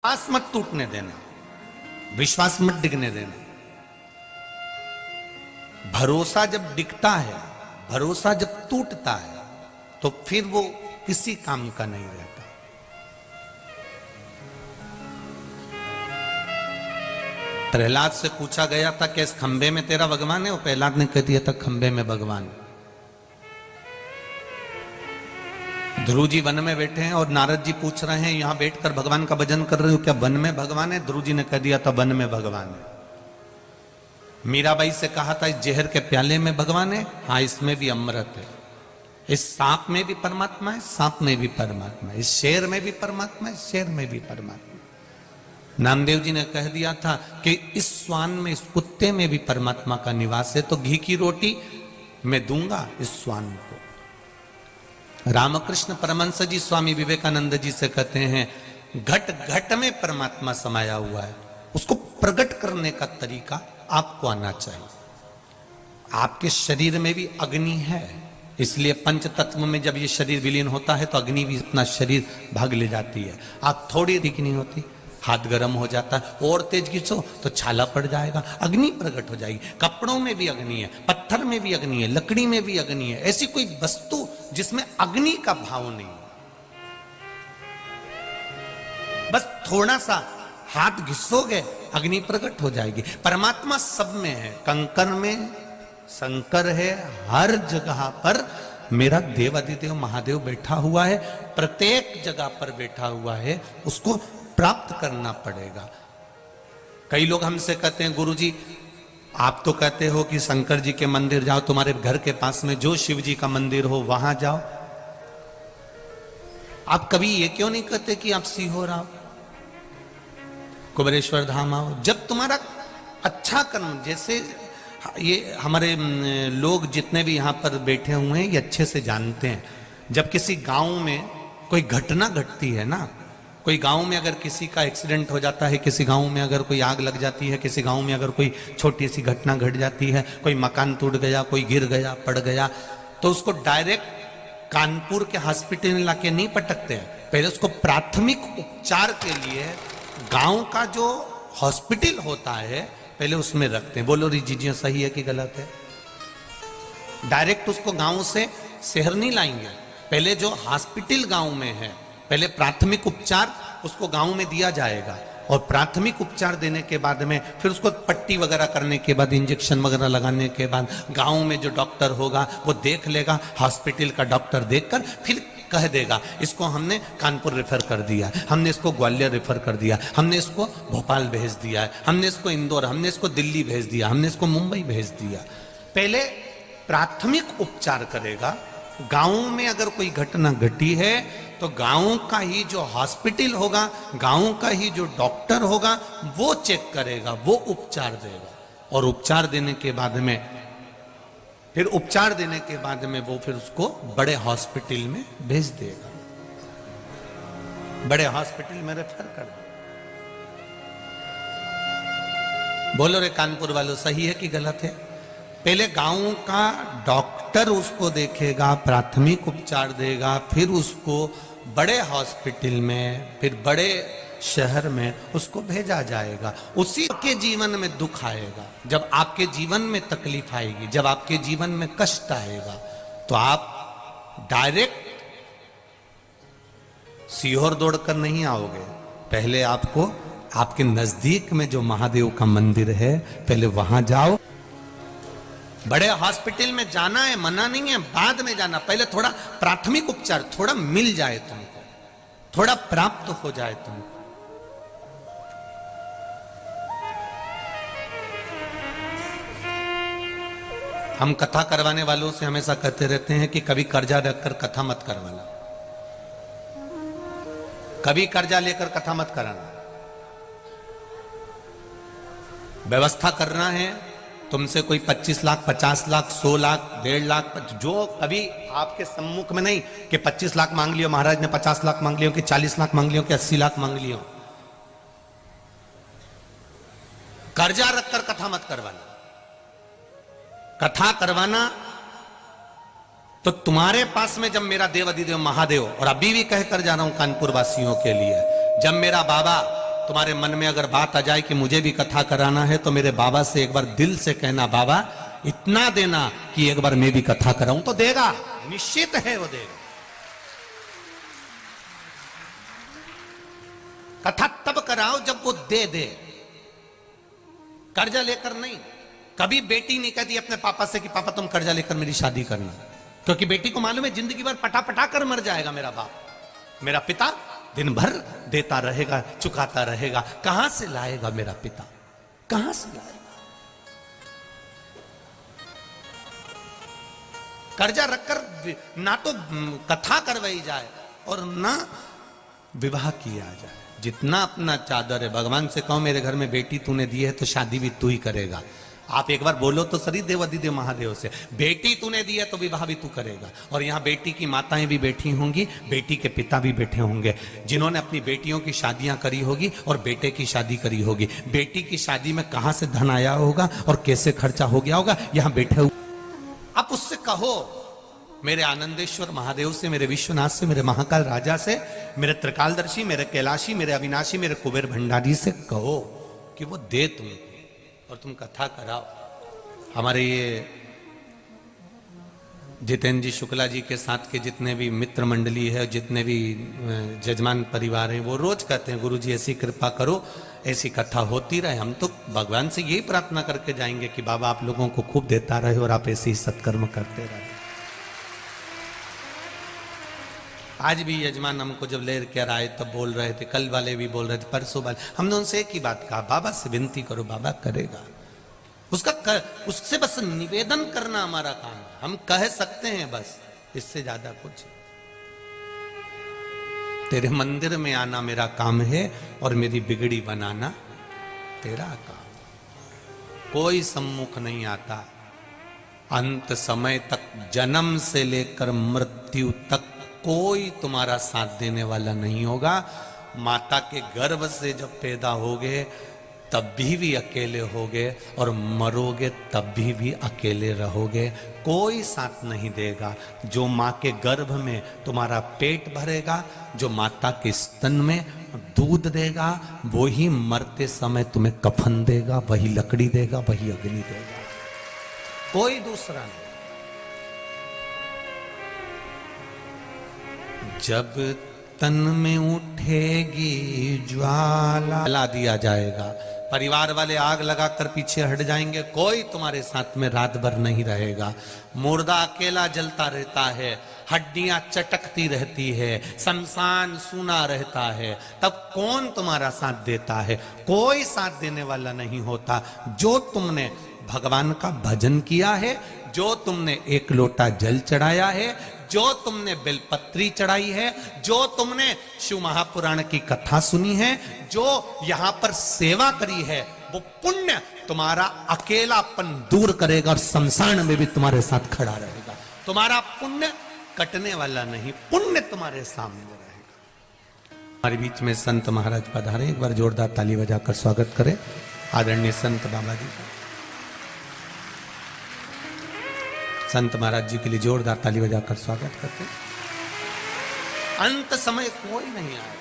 विश्वास मत टूटने देना, विश्वास मत डिगने देना। भरोसा जब डिगता है, भरोसा जब टूटता है, तो फिर वो किसी काम का नहीं रहता। प्रहलाद से पूछा गया था कि इस खंबे में तेरा भगवान है? वो प्रहलाद ने कह दिया था खंबे में भगवान है। ध्रुव जी वन में बैठे हैं और नारद जी पूछ रहे हैं यहां बैठकर भगवान का भजन कर रहे हो, क्या वन में भगवान है? ध्रुव जी ने कह दिया था वन में भगवान है। मीराबाई से कहा था इस जहर के प्याले में भगवान है, हाँ इसमें भी अमृत है। इस सांप में भी परमात्मा है, सांप में भी परमात्मा है। इस शेर में भी परमात्मा है, शेर में भी परमात्मा है। नामदेव जी ने कह दिया था कि इस श्वान में, इस कुत्ते में भी परमात्मा का निवास है, तो घी की रोटी मैं दूंगा इस श्वान को। रामकृष्ण परमहंस जी स्वामी विवेकानंद जी से कहते हैं घट घट में परमात्मा समाया हुआ है, उसको प्रकट करने का तरीका आपको आना चाहिए। आपके शरीर में भी अग्नि है, इसलिए पंच तत्व में जब ये शरीर विलीन होता है तो अग्नि भी अपना शरीर भाग ले जाती है। आप थोड़ी अधिक नहीं होती, हाथ गर्म हो जाता है और तेज खींचो तो छाला पड़ जाएगा, अग्नि प्रकट हो जाएगी। कपड़ों में भी अग्नि है, पत्थर में भी अग्नि है, लकड़ी में भी अग्नि है। ऐसी कोई वस्तु जिसमें अग्नि का भाव नहीं, बस थोड़ा सा हाथ घिसोगे अग्नि प्रकट हो जाएगी। परमात्मा सब में है, कंकर में शंकर है, हर जगह पर मेरा देव अधिदेव महादेव बैठा हुआ है, प्रत्येक जगह पर बैठा हुआ है, उसको प्राप्त करना पड़ेगा। कई लोग हमसे कहते हैं गुरुजी आप तो कहते हो कि शंकर जी के मंदिर जाओ, तुम्हारे घर के पास में जो शिव जी का मंदिर हो वहां जाओ। आप कभी ये क्यों नहीं कहते कि आप सीहोर आओ, कुबेरेश्वर धाम आओ? जब तुम्हारा अच्छा कर्म, जैसे ये हमारे लोग जितने भी यहां पर बैठे हुए हैं ये अच्छे से जानते हैं, जब किसी गांव में कोई घटना घटती है ना, कोई गांव में अगर किसी का एक्सीडेंट हो जाता है, किसी गांव में अगर कोई आग लग जाती है, किसी गांव में अगर कोई छोटी सी घटना घट जाती है, कोई मकान टूट गया, कोई गिर गया, पड़ गया, तो उसको डायरेक्ट कानपुर के हॉस्पिटल में लाके नहीं पटकते हैं। पहले उसको प्राथमिक उपचार के लिए गांव का जो हॉस्पिटल होता है पहले उसमें रखते हैं। बोलो रिजीजियो सही है कि गलत है? डायरेक्ट उसको गांव से शहर नहीं लाएंगे, पहले जो हॉस्पिटल गांव में है पहले प्राथमिक उपचार उसको गांव में दिया जाएगा, और प्राथमिक उपचार देने के बाद में फिर उसको पट्टी वगैरह करने के बाद, इंजेक्शन वगैरह लगाने के बाद गांव में जो डॉक्टर होगा वो देख लेगा, हॉस्पिटल का डॉक्टर देखकर फिर कह देगा इसको हमने कानपुर रेफर कर दिया, हमने इसको ग्वालियर रेफर कर दिया, हमने इसको भोपाल भेज दिया है, हमने इसको इंदौर, हमने इसको दिल्ली भेज दिया, हमने इसको मुंबई भेज दिया। पहले प्राथमिक उपचार करेगा। गांव में अगर कोई घटना घटी है तो गांव का ही जो हॉस्पिटल होगा, गांव का ही जो डॉक्टर होगा वो चेक करेगा, वो उपचार देगा, और उपचार देने के बाद में फिर उपचार देने के बाद में वो फिर उसको बड़े हॉस्पिटल में भेज देगा, बड़े हॉस्पिटल में रेफर कर देगा। बोलो रे कानपुर वालों सही है कि गलत है? पहले गांव का डॉक्टर उसको देखेगा, प्राथमिक उपचार देगा, फिर उसको बड़े हॉस्पिटल में, फिर बड़े शहर में उसको भेजा जाएगा। उसी के जीवन में दुख आएगा, जब आपके जीवन में तकलीफ आएगी, जब आपके जीवन में कष्ट आएगा, तो आप डायरेक्ट सीहोर दौड़कर नहीं आओगे। पहले आपको आपके नजदीक में जो महादेव का मंदिर है पहले वहां जाओ। बड़े हॉस्पिटल में जाना है मना नहीं है, बाद में जाना, पहले थोड़ा प्राथमिक उपचार थोड़ा मिल जाए तुमको, थोड़ा प्राप्त हो जाए तुमको। हम कथा करवाने वालों से हमेशा कहते रहते हैं कि कभी कर्जा रखकर कथा मत करवाना, कभी कर्जा लेकर कथा मत कराना। व्यवस्था करना है, तुमसे कोई 25 लाख, 50 लाख, 100 लाख, 1.5 लाख, जो कभी आपके सम्मुख में नहीं कि 25 लाख मांग लियो, महाराज ने 50 लाख मांग लियो, कि 40 लाख मांग लियो, कि 80 लाख मांग लियो। कर्जा रखकर कथा मत करवाना। कथा करवाना तो तुम्हारे पास में जब मेरा देव अधिदेव महादेव, और अभी भी कहकर जा रहा हूं कानपुर वासियों के लिए, जब मेरा बाबा तुम्हारे मन में अगर बात आ जाए कि मुझे भी कथा कराना है तो मेरे बाबा से एक बार दिल से कहना, बाबा इतना देना कि एक बार मैं भी कथा कराऊं, तो देगा, निश्चित है वो देगा। कथा तब कराओ जब वो दे दे, कर्जा लेकर नहीं। कभी बेटी नहीं कहती अपने पापा से कि पापा तुम कर्जा लेकर मेरी शादी करना, क्योंकि बेटी को मालूम है जिंदगी भर पटा पटा कर मर जाएगा मेरा बाप। मेरा पिता दिन भर देता रहेगा, चुकाता रहेगा, कहां से लाएगा मेरा पिता, कहां से लाएगा। कर्जा रखकर ना तो कथा करवाई जाए और ना विवाह किया जाए। जितना अपना चादर है, भगवान से कहो मेरे घर में बेटी तूने दी है तो शादी भी तू ही करेगा। आप एक बार बोलो तो सरी देवादिदेव महादेव से, बेटी तूने दी है तो विवाह भी तू करेगा। और यहाँ बेटी की माताएं भी बैठी होंगी, बेटी के पिता भी बैठे होंगे, जिन्होंने अपनी बेटियों की शादियां करी होगी और बेटे की शादी करी होगी। बेटी की शादी में कहां से धन आया होगा और कैसे खर्चा हो गया होगा, यहां बैठे हुए आप उससे कहो, मेरे आनंदेश्वर महादेव से, मेरे विश्वनाथ से, मेरे महाकाल राजा से, मेरे त्रिकालदर्शी, मेरे कैलाशी, मेरे अविनाशी, मेरे कुबेर भंडारी से कहो कि वो दे तुमको और तुम कथा कराओ। हमारे ये जितेंद्र जी शुक्ला जी के साथ के जितने भी मित्र मंडली है, जितने भी जजमान परिवार हैं, वो रोज कहते हैं गुरु जी ऐसी कृपा करो, ऐसी कथा होती रहे। हम तो भगवान से यही प्रार्थना करके जाएंगे कि बाबा आप लोगों को खूब देता रहे और आप ऐसे ही सत्कर्म करते रहे। आज भी यजमान हमको जब ले कर आए तब बोल रहे थे, कल वाले भी बोल रहे थे, परसों वाले, हमने उनसे एक ही बात कहा, बाबा से विनती करो, बाबा करेगा। उससे बस निवेदन करना हमारा काम है, हम कह सकते हैं बस, इससे ज्यादा कुछ। तेरे मंदिर में आना मेरा काम है और मेरी बिगड़ी बनाना तेरा काम। कोई सम्मुख नहीं आता। अंत समय तक, जन्म से लेकर मृत्यु तक कोई तुम्हारा साथ देने वाला नहीं होगा। माता के गर्भ से जब पैदा होगे तब भी अकेले होगे और मरोगे तब भी अकेले रहोगे। कोई साथ नहीं देगा। जो माँ के गर्भ में तुम्हारा पेट भरेगा, जो माता के स्तन में दूध देगा, वो ही मरते समय तुम्हें कफन देगा, वही लकड़ी देगा, वही अग्नि देगा, कोई दूसरा नहीं। जब तन में उठेगी ज्वाला, जला दिया जाएगा। परिवार वाले आग लगाकर पीछे हट जाएंगे, कोई तुम्हारे साथ में रात भर नहीं रहेगा। मुर्दा अकेला जलता रहता है, हड्डियां चटकती रहती है, शमशान सूना रहता है, तब कौन तुम्हारा साथ देता है? कोई साथ देने वाला नहीं होता। जो तुमने भगवान का भजन किया है, जो तुमने एक लोटा जल चढ़ाया है, जो तुमने बेलपत्री चढ़ाई है, जो तुमने शिव महापुराण की कथा सुनी है, जो यहां पर सेवा करी है, वो पुण्य तुम्हारा अकेलापन दूर करेगा और शमशान में भी तुम्हारे साथ खड़ा रहेगा। तुम्हारा पुण्य कटने वाला नहीं, पुण्य तुम्हारे सामने रहेगा। हमारे बीच में संत महाराज पधारे, एक बार जोरदार ताली बजाकर स्वागत करें आदरणीय संत बाबा जी का। संत महाराज जी के लिए जोरदार ताली बजाकर स्वागत करते। अंत समय कोई नहीं आया।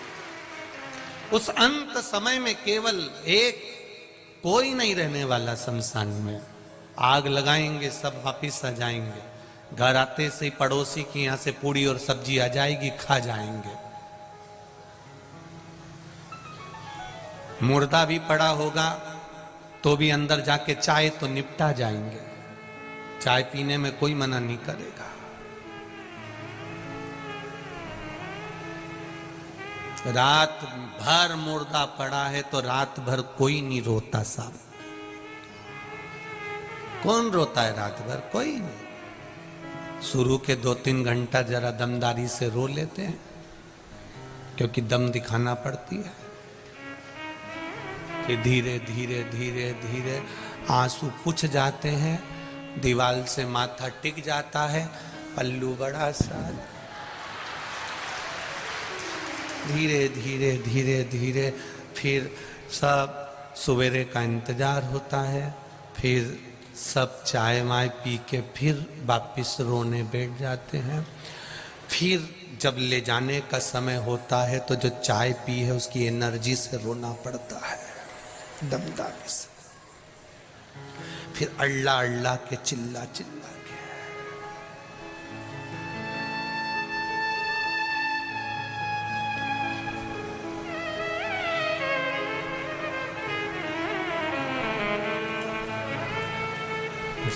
उस अंत समय में केवल एक, कोई नहीं रहने वाला शमशान में। आग लगाएंगे, सब वापिस आ जाएंगे। घर आते से पड़ोसी की यहां से पूड़ी और सब्जी आ जाएगी, खा जाएंगे। मुर्दा भी पड़ा होगा तो भी अंदर जाके चाय तो निपटा जाएंगे। चाय पीने में कोई मना नहीं करेगा। रात भर मुर्दा पड़ा है तो रात भर कोई नहीं रोता साहब। कौन रोता है रात भर? कोई नहीं। शुरू के 2-3 घंटा जरा दमदारी से रो लेते हैं, क्योंकि दम दिखाना पड़ती है। फिर धीरे धीरे धीरे धीरे आंसू पुछ जाते हैं, दीवाल से माथा टिक जाता है, पल्लू बड़ा सा। धीरे धीरे धीरे धीरे फिर सब सवेरे का इंतजार होता है। फिर सब चाय वाय पी के फिर वापिस रोने बैठ जाते हैं। फिर जब ले जाने का समय होता है तो जो चाय पी है उसकी एनर्जी से रोना पड़ता है, दमदारी से। फिर अल्लाह अल्लाह के चिल्ला चिल्ला के।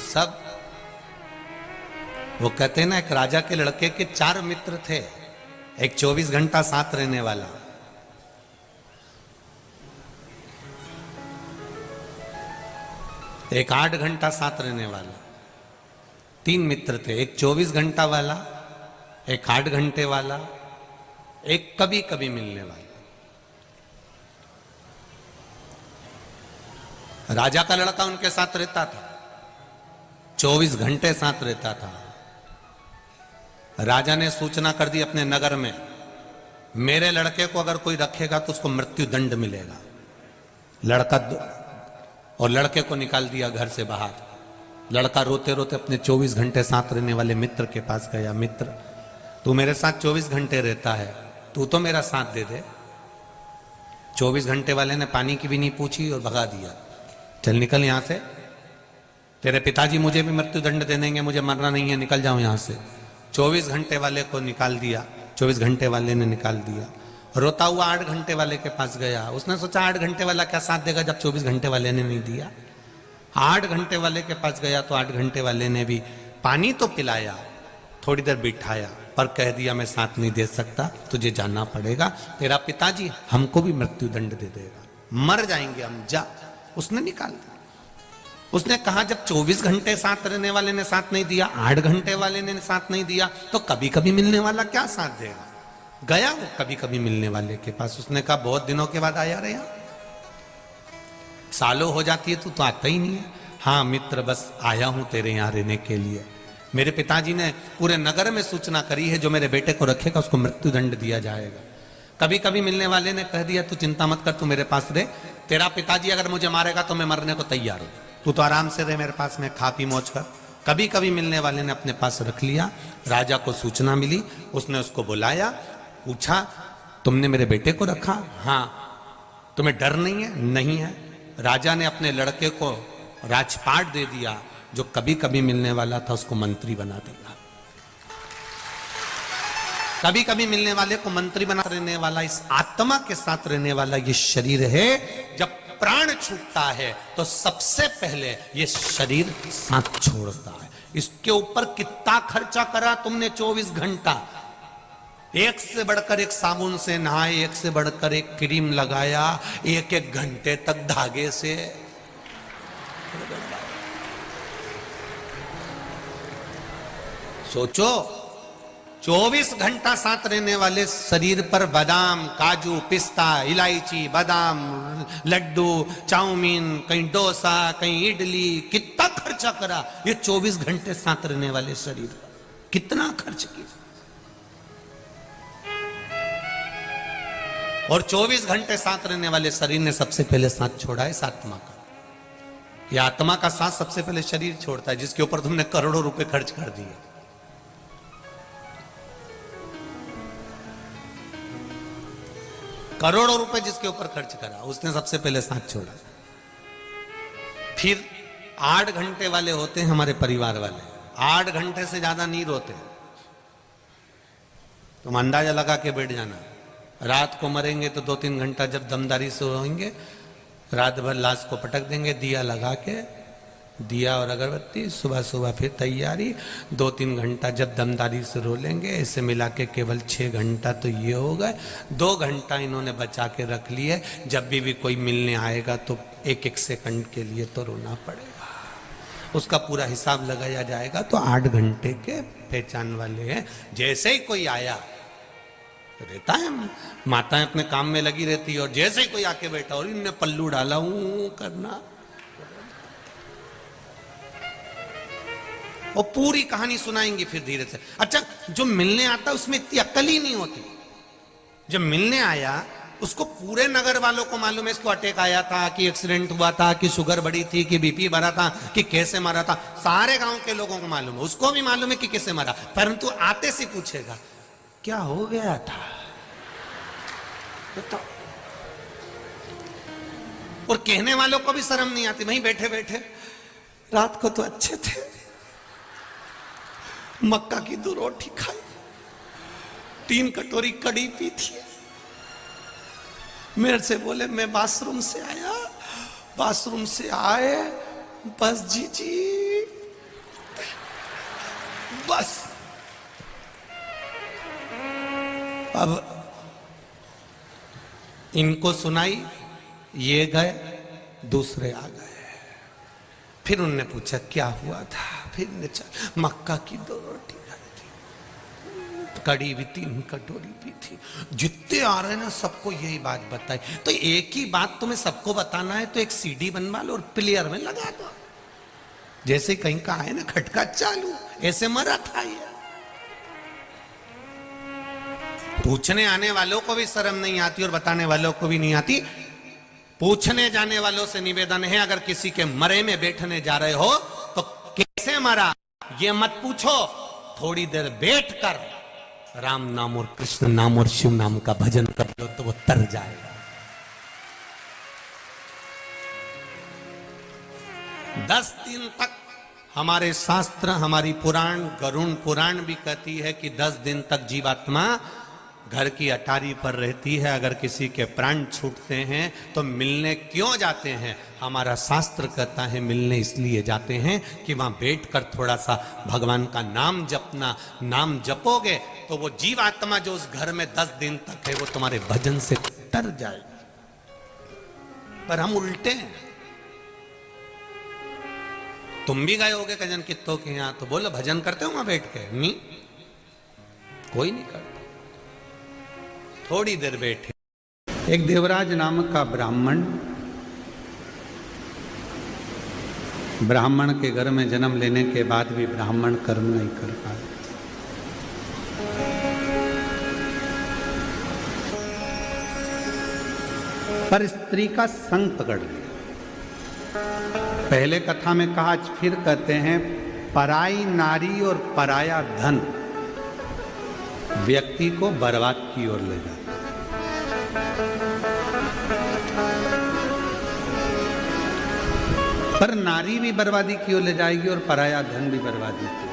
सब वो कहते हैं ना, एक राजा के लड़के के 4 मित्र थे। एक 24 घंटा साथ रहने वाला, एक 8 घंटा साथ रहने वाला। 3 मित्र थे, एक 24 घंटा वाला, एक 8 घंटे वाला, एक कभी कभी मिलने वाला। राजा का लड़का उनके साथ रहता था, 24 घंटे साथ रहता था। राजा ने सूचना कर दी अपने नगर में, मेरे लड़के को अगर कोई रखेगा तो उसको मृत्यु दंड मिलेगा। लड़का और लड़के को निकाल दिया घर से बाहर। लड़का रोते रोते अपने 24 घंटे साथ रहने वाले मित्र के पास गया। मित्र, तू मेरे साथ 24 घंटे रहता है, तू तो मेरा साथ दे दे। 24 घंटे वाले ने पानी की भी नहीं पूछी और भगा दिया, चल निकल यहां से, तेरे पिताजी मुझे भी मृत्यु दंड दे देंगे, मुझे मरना नहीं है, निकल जाओ यहां से। 24 घंटे वाले को निकाल दिया। 24 घंटे वाले ने निकाल दिया। रोता हुआ 8 घंटे वाले के पास गया। उसने सोचा 8 घंटे वाला क्या साथ देगा जब 24 घंटे वाले ने नहीं दिया। 8 घंटे वाले के पास गया तो 8 घंटे वाले ने भी पानी तो पिलाया, थोड़ी देर बिठाया, पर कह दिया मैं साथ नहीं दे सकता, तुझे जाना पड़ेगा, तेरा पिताजी हमको भी मृत्यु दंड दे देगा, मर जाएंगे हम, जा। उसने निकाल दिया। उसने कहा जब 24 घंटे साथ रहने वाले ने साथ नहीं दिया, 8 घंटे वाले ने साथ नहीं दिया, तो कभी कभी मिलने वाला क्या साथ देगा। गया वो कभी कभी मिलने वाले के पास। उसने कहा बहुत दिनों के बाद आया रे, यहाँ सालों हो जाती है, तू तो आता ही नहीं है। हाँ मित्र, बस आया हूं तेरे यहाँ रहने के लिए। मेरे पिताजी ने पूरे नगर में सूचना करी है, जो मेरे बेटे को रखेगा उसको मृत्यु दंड दिया जाएगा। कभी कभी मिलने वाले ने कह दिया तू चिंता मत कर, तू मेरे पास रहे, तेरा पिताजी अगर मुझे मारेगा तो मैं मरने को तैयार हूं, तू तो आराम से रहे मेरे पास में, खा पी मौज कर। कभी कभी मिलने वाले ने अपने पास रख लिया। राजा को सूचना मिली, उसने उसको बुलाया, पूछा तुमने मेरे बेटे को रखा? हाँ। तुम्हें डर नहीं है? नहीं है। राजा ने अपने लड़के को राजपाट दे दिया, जो कभी कभी मिलने वाला था उसको मंत्री बना दिया। कभी कभी मिलने वाले को मंत्री बना रहने वाला, इस आत्मा के साथ रहने वाला ये शरीर है। जब प्राण छूटता है तो सबसे पहले ये शरीर साथ छोड़ता है। इसके ऊपर कितना खर्चा करा तुमने 24 घंटा, एक से बढ़कर एक साबुन से नहाए, एक से बढ़कर एक क्रीम लगाया, एक एक घंटे तक धागे से। सोचो 24 घंटा साथ रहने वाले शरीर पर बादाम, काजू, पिस्ता, इलायची, बादाम, लड्डू, चाउमीन, कहीं डोसा, कहीं इडली, कितना खर्चा करा ये 24 घंटे साथ रहने वाले शरीर पर, कितना खर्च किया। और 24 घंटे साथ रहने वाले शरीर ने सबसे पहले साथ छोड़ा है इस आत्मा का। ये आत्मा का साथ सबसे पहले शरीर छोड़ता है, जिसके ऊपर तुमने करोड़ों रुपए खर्च कर दिए। करोड़ों रुपए जिसके ऊपर खर्च करा, उसने सबसे पहले साथ छोड़ा। फिर 8 घंटे वाले होते हैं हमारे परिवार वाले, 8 घंटे से ज्यादा नहीं रोते। तुम अंदाजा लगा के बैठ जाना, रात को मरेंगे तो 2-3 घंटा जब दमदारी से रोएंगे, रात भर लाश को पटक देंगे दिया लगा के, दिया और अगरबत्ती, सुबह सुबह फिर तैयारी, 2-3 घंटा जब दमदारी से रो लेंगे। इसे मिला के केवल 6 घंटा तो ये हो गए। 2 घंटा इन्होंने बचा के रख लिए, जब भी कोई मिलने आएगा तो 1-1 सेकंड के लिए तो रोना पड़ेगा। उसका पूरा हिसाब लगाया जाएगा तो 8 घंटे के पहचान वाले हैं। जैसे ही कोई आया रहता है, माताएं अपने काम में लगी रहती है, और जैसे ही कोई आके बैठा और इनने पल्लू डाला करना, और पूरी कहानी सुनाएंगी फिर धीरे से। अच्छा, जो मिलने आता उसमें इतनी अक्ल ही नहीं होती। जब मिलने आया उसको पूरे नगर वालों को मालूम है इसको अटैक आया था, कि एक्सीडेंट हुआ था, कि शुगर बढ़ी थी, कि बीपी बढ़ा था, कि कैसे मरा था, सारे गांव के लोगों को मालूम है। उसको भी मालूम है कि कैसे मरा, परंतु आते से पूछेगा क्या हो गया था बताओ। और कहने वालों को भी शर्म नहीं आती, वहीं बैठे बैठे रात को तो अच्छे थे, मक्का की 2 रोटी खाई, 3 कटोरी कड़ी पी थी। मेरे से बोले मैं बाथरूम से आया, बाथरूम से आए बस जी बस। अब इनको सुनाई, ये गए, दूसरे आ गए। फिर उनने पूछा क्या हुआ था, फिर ने मक्का की 2 रोटी खाई थी, कड़ी भी 3 कटोरी पी थी। जितने आ रहे ना सबको यही बात बताई। तो एक ही बात तुम्हें सबको बताना है तो एक सीडी बनवा लो और प्लेयर में लगा दो, जैसे कहीं का है ना खटका चालू, ऐसे मरा था ये। पूछने आने वालों को भी शर्म नहीं आती और बताने वालों को भी नहीं आती। पूछने जाने वालों से निवेदन है, अगर किसी के मरे में बैठने जा रहे हो तो कैसे मरा ये मत पूछो, थोड़ी देर बैठ कर राम नाम और कृष्ण नाम और शिव नाम का भजन कर लो तो वो तर जाएगा। 10 दिन तक हमारे शास्त्र, हमारी पुराण, गरुण पुराण भी कहती है कि 10 दिन तक जीवात्मा घर की अटारी पर रहती है। अगर किसी के प्राण छूटते हैं तो मिलने क्यों जाते हैं? हमारा शास्त्र कहता है मिलने इसलिए जाते हैं कि वहां बैठकर थोड़ा सा भगवान का नाम जपना। नाम जपोगे तो वो जीवात्मा जो उस घर में 10 दिन तक है वो तुम्हारे भजन से तर जाएगी। पर हम उल्टे हैं। तुम भी गए होगे कजन कित्तों के यहां, तो बोलो भजन करते हो वहां बैठ के? नहीं, कोई नहीं करता। थोड़ी देर बैठे। एक देवराज नाम का ब्राह्मण के घर में जन्म लेने के बाद भी ब्राह्मण कर्म नहीं कर पाए। पर स्त्री का संग पकड़ लिया। पहले कथा में कहा, फिर कहते हैं पराई नारी और पराया धन व्यक्ति को बर्बाद की ओर ले जाता। पर नारी भी बर्बादी की ओर ले जाएगी और पराया धन भी बर्बादी की।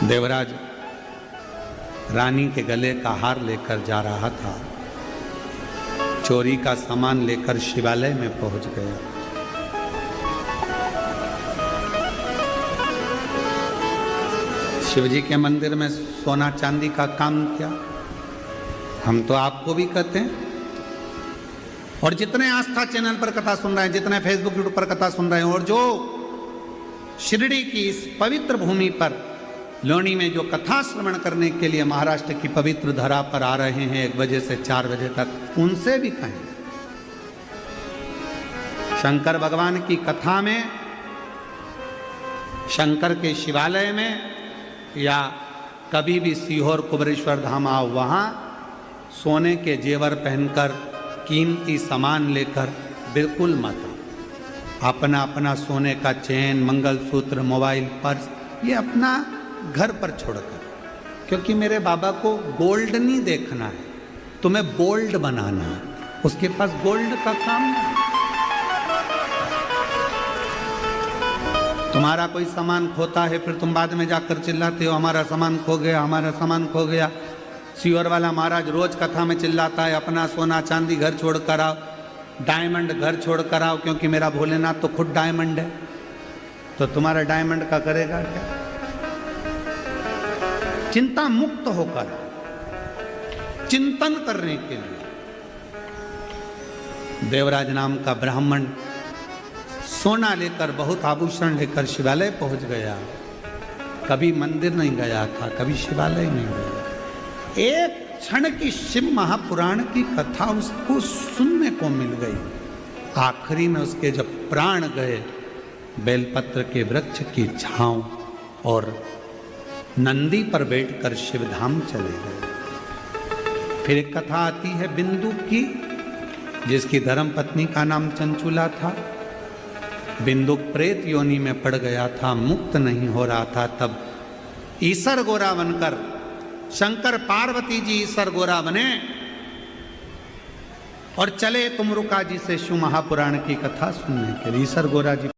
देवराज रानी के गले का हार लेकर जा रहा था, चोरी का सामान लेकर शिवालय में पहुंच गया। शिवजी के मंदिर में सोना चांदी का काम क्या, हम तो आपको भी कहते हैं। और जितने आस्था चैनल पर कथा सुन रहे हैं, जितने फेसबुक यूट्यूब पर कथा सुन रहे हैं, और जो शिरडी की इस पवित्र भूमि पर लोनी में जो कथा श्रवण करने के लिए महाराष्ट्र की पवित्र धरा पर आ रहे हैं 1 बजे से 4 बजे तक, उनसे भी कहें शंकर भगवान की कथा में, शंकर के शिवालय में, या कभी भी सीहोर कुबरेश्वर धाम आओ, वहाँ सोने के जेवर पहनकर, कीमती सामान लेकर बिल्कुल मत आओ। अपना अपना सोने का चेन, मंगलसूत्र, मोबाइल, पर्स ये अपना घर पर छोड़कर, क्योंकि मेरे बाबा को गोल्ड नहीं देखना है, तुम्हें बोल्ड बनाना है। उसके पास गोल्ड का काम नहीं। तुम्हारा कोई सामान खोता है, फिर तुम बाद में जाकर चिल्लाते हो हमारा सामान खो गया, हमारा सामान खो गया। सीवर वाला महाराज रोज कथा में चिल्लाता है अपना सोना चांदी घर छोड़ कर आओ, डायमंड घर छोड़ कर आओ, क्योंकि मेरा भोलेनाथ तो खुद डायमंड है। तो तुम्हारा डायमंड का करेगा क्या? चिंता मुक्त होकर चिंतन करने के लिए देवराज नाम का ब्राह्मण सोना लेकर, बहुत आभूषण लेकर शिवालय पहुंच गया। कभी मंदिर नहीं गया था, कभी शिवालय नहीं गया। एक क्षण की शिव महापुराण की कथा उसको सुनने को मिल गई। आखिरी में उसके जब प्राण गए, बेलपत्र के वृक्ष की छांव और नंदी पर बैठकर शिवधाम चले गए। फिर एक कथा आती है बिंदु की, जिसकी धर्मपत्नी का नाम चंचुला था। बिंदु प्रेत योनि में पड़ गया था, मुक्त नहीं हो रहा था। तब ईसर गोरा बनकर, शंकर पार्वती जी ईसर गोरा बने और चले तुमरुका जी से शिव महापुराण की कथा सुनने के लिए। ईसर गोरा जी